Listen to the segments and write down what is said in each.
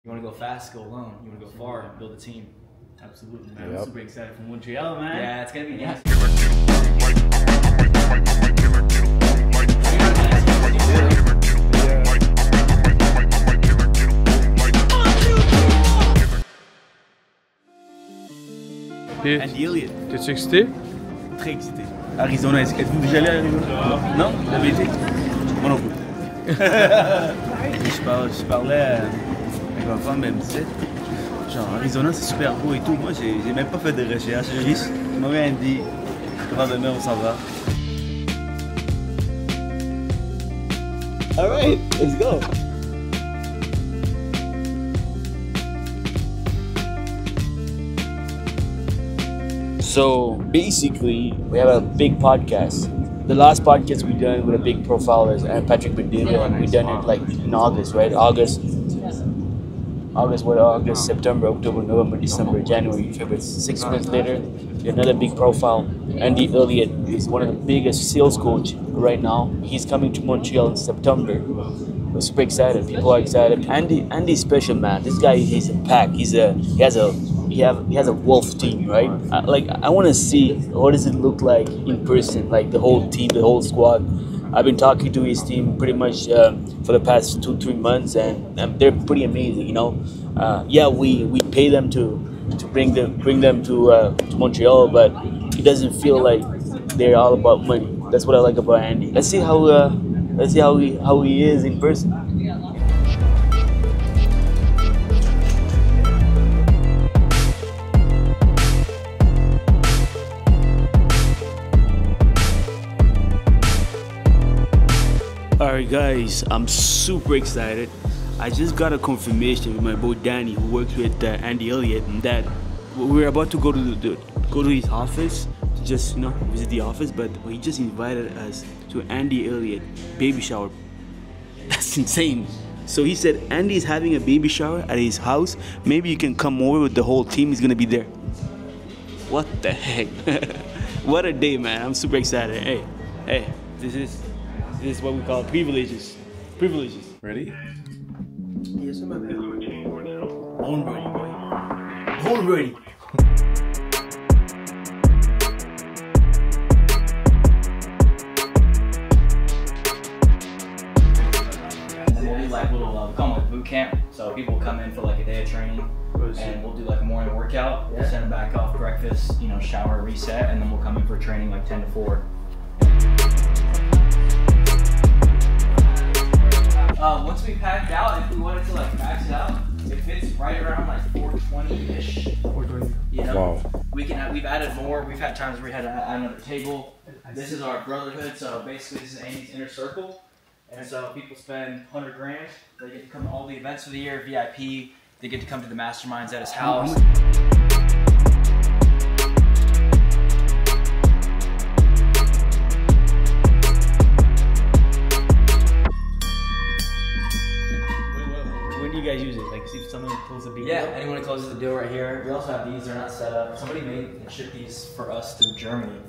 You want to go fast, go alone. You want to go far, build a team. Absolutely, man. I'm super excited for Montreal, man. Yeah, it's going to be nice. Andy Elliott. T'es-tu excité? Très excité. Arizona, êtes-vous déjà allé à Arizona? Non? Vous avez été? Moi non plus. je parlais avec ma femme, elle me disait, genre Arizona c'est super beau et tout. Moi j'ai même pas fait de recherche, j'ai juste rien dit. Comment demain on s'en va. Alright, let's go. So basically, we have a big podcast. The last podcast we done with a big profile is Patrick Bedillo, and we done it like in August, right? August, September, October, November, December, January, February. 6 months later, another big profile. Andy Elliott is one of the biggest sales coach right now. He's coming to Montreal in September. We're super excited. People are excited. Andy's special, man. This guy, he's a pack. He has a wolf team, right? I want to see what does it look like in person, like the whole team, the whole squad. I've been talking to his team pretty much for the past 2-3 months, and they're pretty amazing. You know, yeah, we pay them to bring them to Montreal, but it doesn't feel like they're all about money. That's what I like about Andy. Let's see how he is in person. Alright guys, I'm super excited. I just got a confirmation with my boy Danny, who works with Andy Elliott, and that we're about to go to his office to just visit the office. But he just invited us to Andy Elliott baby shower. That's insane. So he said Andy's having a baby shower at his house. Maybe you can come over with the whole team. He's gonna be there. What the heck? What a day, man! I'm super excited. Hey, this is what we call privileges. Privileges. Ready? Yes, I'm ready. Born ready, boy. Born ready. And we'll do like little call it boot camp. So people come in for like a day of training, and we'll do like a morning workout. We'll send them back off breakfast, shower, reset, and then we'll come in for training like 10 to 4. Once we packed out, if we wanted to like max it out, it fits right around like 420-ish. 420. Wow. We've added more. We've had times where we had to add another table. This is our brotherhood, so basically this is Andy's inner circle. And so people spend 100 grand. They get to come to all the events of the year, VIP. They get to come to the masterminds at his house. When do you guys use it? Like, see if someone closes the deal? Yeah, anyone who closes the deal right here. We also have these, they're not set up. Somebody made and shipped these for us to Germany.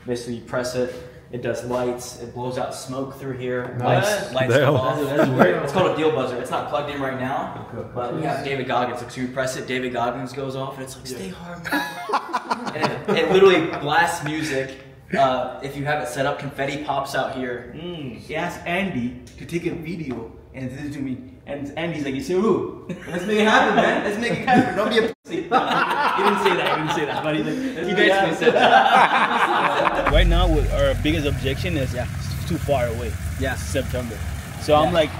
Basically, you press it, it does lights, it blows out smoke through here. Nice. Lights go off. It's called a deal buzzer. It's not plugged in right now, but we have David Goggins. So you press it, David Goggins goes off, and it's like, stay hard, man. And it literally blasts music. If you have it set up, confetti pops out here. He asked Andy to take a video and send it to me. And Andy's like, "Who? Let's make it happen, man. Let's make it happen. Don't be a pussy." He didn't say that. But he's like, "You guys said that." Right now, our biggest objection is it's too far away. Yeah, September. So I'm like,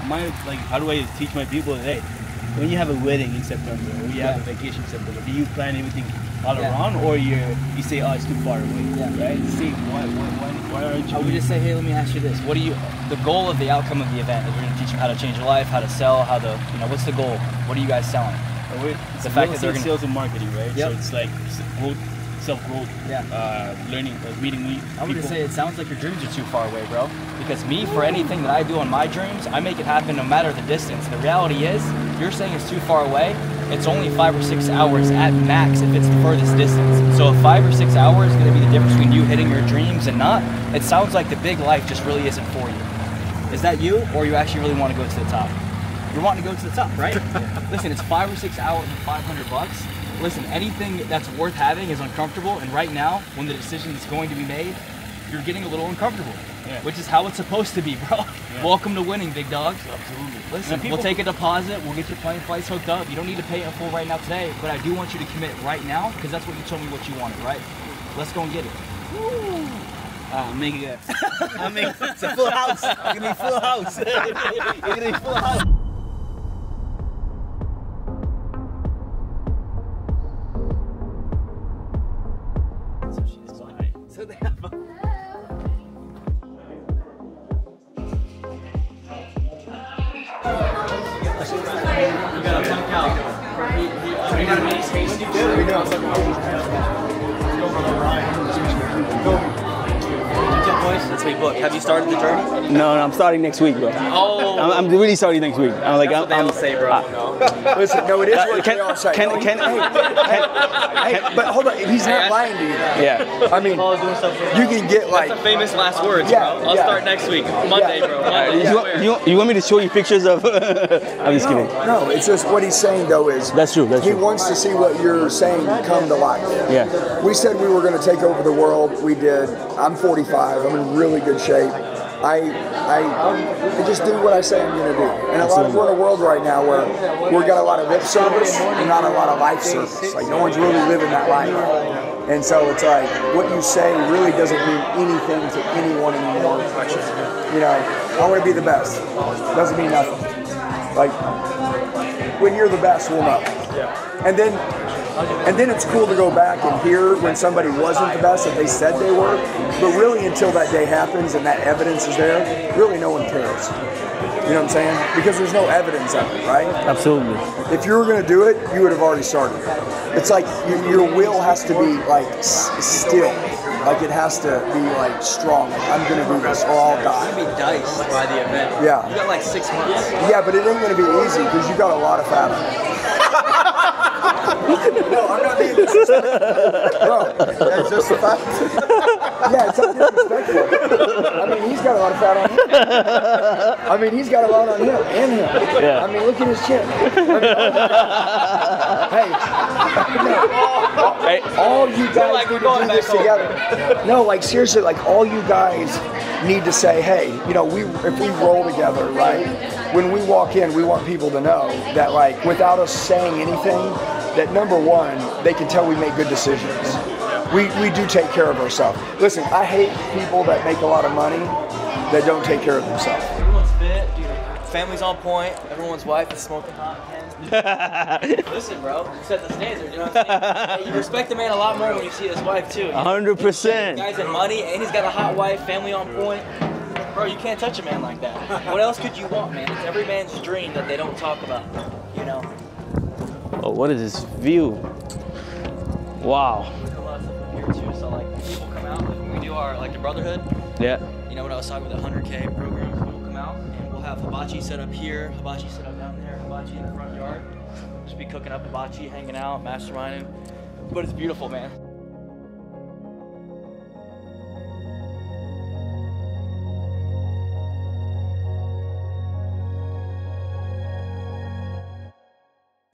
how do I teach my people? Hey, when you have a wedding in September, or you have a vacation in September, do you plan everything all around, or you say, "Oh, it's too far away"? Right? Say, why aren't you? I would just say, hey, let me ask you this: what do you? The goal of the outcome of the event is we're going to teach them how to change your life, how to sell, how to, what's the goal? What are you guys selling? It's the fact that they're going to sales and marketing, right? Yep. So it's like growth, self-growth, learning, meeting new people. I would just say it sounds like your dreams are too far away, bro. Because me, for anything that I do on my dreams, I make it happen no matter the distance. The reality is, you're saying it's too far away. It's only 5 or 6 hours at max if it's the furthest distance. So if 5 or 6 hours is going to be the difference between you hitting your dreams and not, it sounds like the big life just really isn't for you. Is that you, or you actually really want to go to the top? You're wanting to go to the top, right? Listen, it's 5 or 6 hours and $500. Listen, anything that's worth having is uncomfortable, and right now, when the decision is going to be made, you're getting a little uncomfortable, which is how it's supposed to be, bro. Welcome to winning, big dogs. Absolutely. Listen, we'll take a deposit, we'll get your plane flights hooked up. You don't need to pay it in full right now today, but I do want you to commit right now, because that's what you told me what you wanted, right? Let's go and get it. Woo. I'm making it. It's a full house. It's gonna be full house. It's gonna be full house. So they have You gotta punk out. Let's make book. Have you started the journey? No, I'm starting next week, bro. Oh, I'm really starting next week. I'm like, that's what they all say, bro. Listen, no, it is what they all say. But hold on, he's not lying to you. Yeah. I mean, you can get like. That's the famous last words, Yeah, bro. I'll yeah. start next week, Monday, bro. Monday. You want me to show you pictures of? I'm just kidding. No, it's just what he's saying though is. That's true. That's he true. wants to see what you're saying come to life. Yeah. We said we were going to take over the world. We did. I'm 45. I'm in really good shape. I just do what I say I'm going to do. And we're in a world right now where we've got a lot of lip service and not a lot of life service. Like no one's really living that life. And so it's like what you say really doesn't mean anything to anyone anymore. You know, I want to be the best. Doesn't mean nothing. Like when you're the best, we'll know. And then it's cool to go back and hear when somebody wasn't the best that they said they were. But really until that day happens and that evidence is there, really no one cares. You know what I'm saying? Because there's no evidence of it, right? Absolutely. If you were going to do it, you would have already started. It's like your will has to be like still. Like it has to be like strong. Like, I'm going to do this or I'll die. You're gonna be diced by the event. Yeah. You got like 6 months. Yeah, but it ain't going to be easy because you got a lot of fat on you. No, I'm not being disrespectful. Bro, that's just a fact. Yeah, it's not disrespectful. I mean, he's got a lot of fat on him. I mean, he's got a lot on him and him. Yeah. I mean, look at his chin. Hey, all you guys like need we're to going do this back home. together. No, like seriously, like all you guys need to say, hey, you know, if we roll together, right? When we walk in, we want people to know that, like, without us saying anything, that number one, they can tell we make good decisions. We do take care of ourselves. Listen, I hate people that make a lot of money that don't take care of themselves. Everyone's fit, dude. Family's on point. Everyone's wife is smoking hot. Listen, bro, you set the standard, you know what I'm saying? Hey, you respect the man a lot more when you see his wife, too. 100%. Guy's in money, and he's got a hot wife, family on point. Bro, you can't touch a man like that. What else could you want, man? It's every man's dream that they don't talk about, you know? Oh, what is this view? Wow. There's a lot of stuff up here, too. So, like, people come out, like, when we do our, like, the Brotherhood, Yeah. you know what I was talking about, the 100K program, people come out, and we'll have hibachi set up here, hibachi set up down there, hibachi in the front yard. Just be cooking up hibachi, hanging out, masterminding. But it's beautiful, man.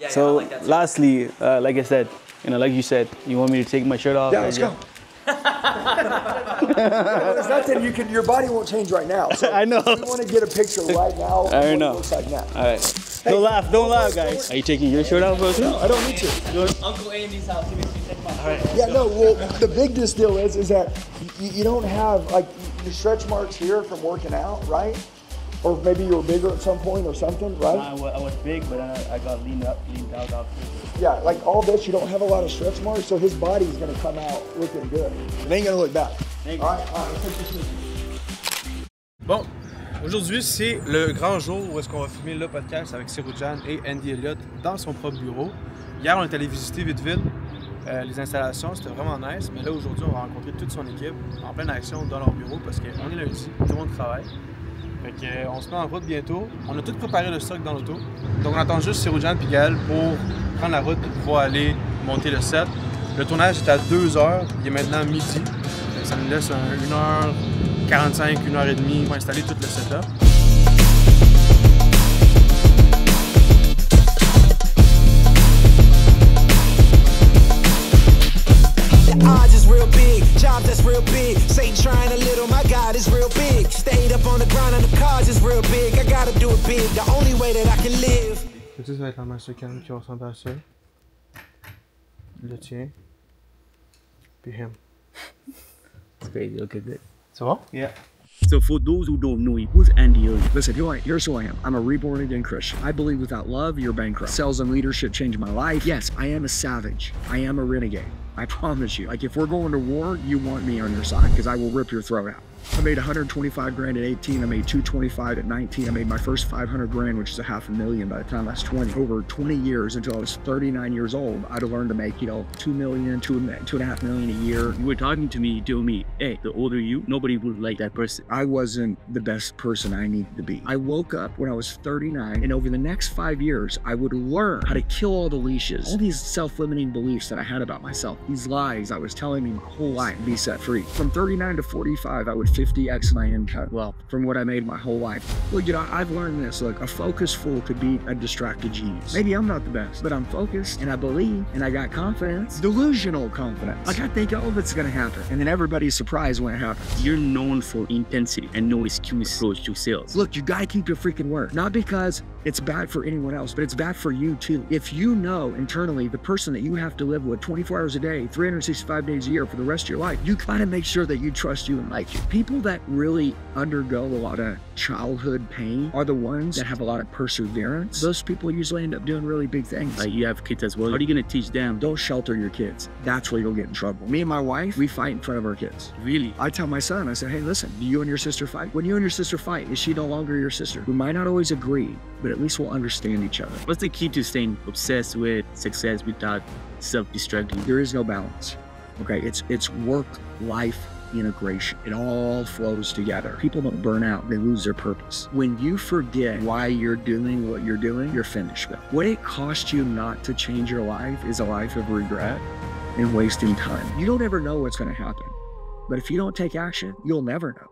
Yeah, So I like that too. lastly, like I said, you know, like you said, you want me to take my shirt off? Yeah, let's go. There's nothing you can. Your body won't change right now. So I know. We want to get a picture right now. Of I what know. It looks like now. All right. Don't laugh, guys. Are you taking your shirt off, bro? No, I don't need to. Uncle Andy's house, he makes me take my Yeah, no. Well, the big deal is that you don't have like your stretch marks here from working out, right? Or maybe you were bigger at some point or something, right? I was big, but I got leaned out after. Yeah, like all this, you don't have a lot of stretch marks, so his body's gonna come out looking good. It ain't gonna look bad. All right, let's take this with you. Bon, aujourd'hui, c'est le grand jour où est-ce qu'on va filmer le podcast avec Siroujan et Andy Elliott dans son propre bureau. Hier, on est allé visiter vite les installations, c'était vraiment nice, mais là, aujourd'hui, on va rencontrer toute son équipe en pleine action dans leur bureau parce qu'on est lundi, tout le monde travaille. Fait que, on se met en route bientôt. On a tout préparé le stock dans l'auto. Donc on attend juste Siroujan et Gaël pour prendre la route pour pouvoir aller monter le set. Le tournage est à 2h, il est maintenant midi. Ça nous laisse 1h45, 1h30 pour installer tout le setup. Ça va être la mastercam qui ressemble à ça. Le tien. Puis him. It's crazy. Okay, good. C'est bon? Yeah. So for those who don't know, who's Andy Elliott? Listen, here's who I am. I'm a reborn again Christian. I believe without love, you're bankrupt. Sales and leadership changed my life. Yes, I am a savage. I am a renegade. I promise you. Like, if we're going to war, you want me on your side, because I will rip your throat out. I made 125 grand at 18. I made 225 at 19. I made my first 500 grand, which is $500,000 by the time I was 20. Over 20 years until I was 39 years old, I'd have learned to make, 2 million, 2.5 million a year. You were talking to me, you told me, hey, the older you, nobody would like that person. I wasn't the best person I needed to be. I woke up when I was 39, and over the next 5 years, I would learn how to kill all the leashes, all these self-limiting beliefs that I had about myself, these lies I was telling me my whole life, and be set free. From 39 to 45, I would 50x my income. Well, from what I made my whole life. Look, I've learned this. Look, a focused fool could beat a distracted genius. Maybe I'm not the best, but I'm focused, and I believe, and I got confidence. Delusional confidence. Like, I think all of it's gonna happen, and then everybody's surprised when it happens. You're known for intensity and no excuse approach to sales. Look, you gotta keep your freaking word. Not because it's bad for anyone else, but it's bad for you too. If you know internally the person that you have to live with 24 hours a day, 365 days a year for the rest of your life, you gotta make sure that you trust you and like you. People that really undergo a lot of childhood pain are the ones that have a lot of perseverance. Those people usually end up doing really big things. Like, you have kids as well. How are you gonna teach them? Don't shelter your kids. That's where you'll get in trouble. Me and my wife, we fight in front of our kids. Really? I tell my son, I say, hey, listen, do you and your sister fight? When you and your sister fight, is she no longer your sister? We might not always agree, but at least we'll understand each other. What's the key to staying obsessed with success without self-destructing? There is no balance. Okay, it's work-life integration. It all flows together. People don't burn out, they lose their purpose. When you forget why you're doing what you're doing, you're finished. What it costs you not to change your life is a life of regret and wasting time. You don't ever know what's going to happen, but if you don't take action, you'll never know.